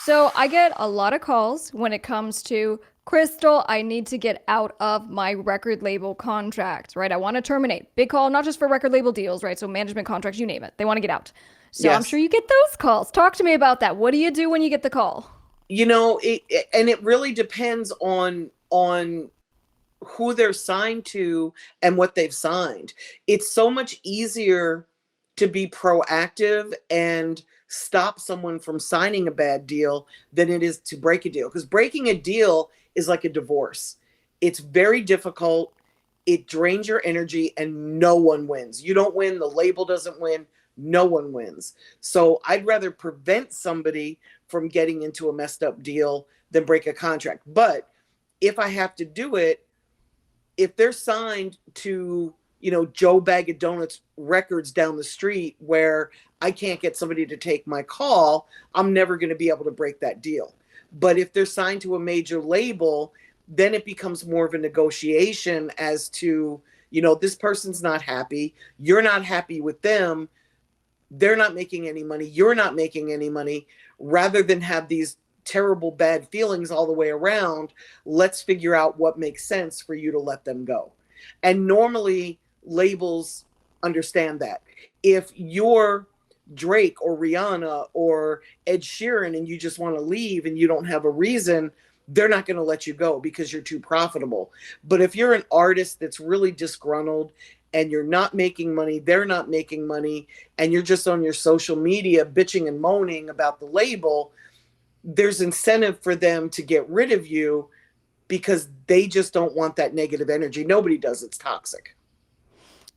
So I get a lot of calls when it comes to Krystle, I need to get out of my record label contract, right? I want to terminate. Big call, not just for record label deals, right? So management contracts, you name it. They want to get out. So I'm sure Yes. you get those calls. Talk to me about that. What do you do when you get the call? And it really depends on who they're signed to and what they've signed. It's so much easier to be proactive and stop someone from signing a bad deal than it is to break a deal, because breaking a deal is like a divorce. It's very difficult. It drains your energy and no one wins. You don't win, the label doesn't win, no one wins. So I'd rather prevent somebody from getting into a messed up deal than break a contract. But if I have to do it, if they're signed to, Joe Bag of Donuts records down the street where I can't get somebody to take my call, I'm never going to be able to break that deal. But if they're signed to a major label, then it becomes more of a negotiation as to, this person's not happy. You're not happy with them. They're not making any money. You're not making any money. Rather than have these terrible bad feelings all the way around, let's figure out what makes sense for you to let them go. And normally labels understand that. If you're Drake or Rihanna or Ed Sheeran and you just want to leave and you don't have a reason, they're not going to let you go because you're too profitable. But if you're an artist that's really disgruntled and you're not making money, they're not making money, and you're just on your social media bitching and moaning about the label, there's incentive for them to get rid of you because they just don't want that negative energy. Nobody does. It's toxic.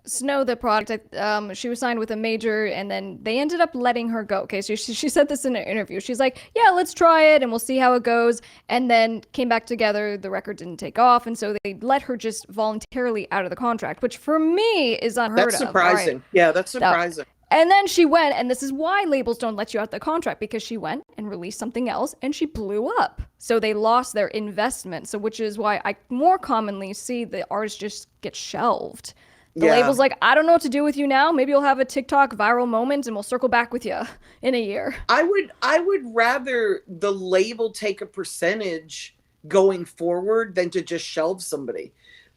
Snow, the product, she was signed with a major and then they ended up letting her go. Okay, so she said this in an interview. She's like, yeah, let's try it and we'll see how it goes. And then came back together. The record didn't take off. And so they let her just voluntarily out of the contract, which for me is unheard That's of. All right. surprising. Yeah, that's So, surprising. and then she went, and this is why labels don't let you out the contract, because she went and released something else and she blew up. So they lost their investment. So, which is why I more commonly see the artists just get shelved. The Yeah. label's like, I don't know what to do with you now. Maybe you'll have a TikTok viral moment and we'll circle back with you in a year. I would rather the label take a percentage going forward than to just shelve somebody.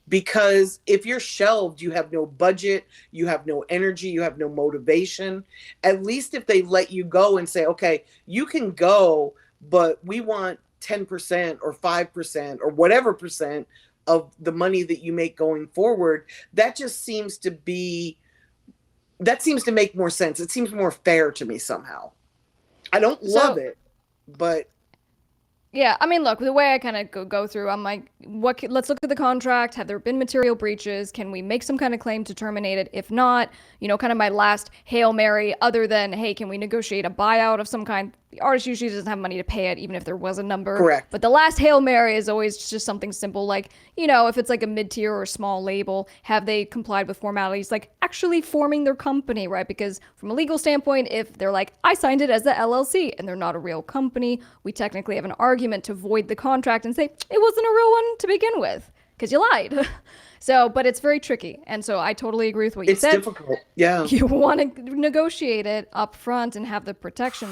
Because if you're shelved, you have no budget, you have no energy, you have no motivation. At least if they let you go and say, okay, you can go, but we want 10% or 5% or whatever percent of the money that you make going forward, that just seems to be, that seems to make more sense. It seems more fair to me somehow. I don't love So it, but yeah, I mean, look, the way I kind of go through, I'm like, let's look at the contract. Have there been material breaches? Can we make some kind of claim to terminate it? If not, kind of my last Hail Mary, other than, hey, can we negotiate a buyout of some kind? The artist usually doesn't have money to pay it, even if there was a number. correct. But the last Hail Mary is always just something simple, like, if it's like a mid tier or a small label, have they complied with formalities, like actually forming their company, right? Because from a legal standpoint, if they're like, I signed it as the LLC and they're not a real company, we technically have an argument to void the contract and say it wasn't a real one to begin with because you lied. So, but it's very tricky. And so I totally agree with what you It's said. difficult. Yeah. You want to negotiate it up front and have the protection.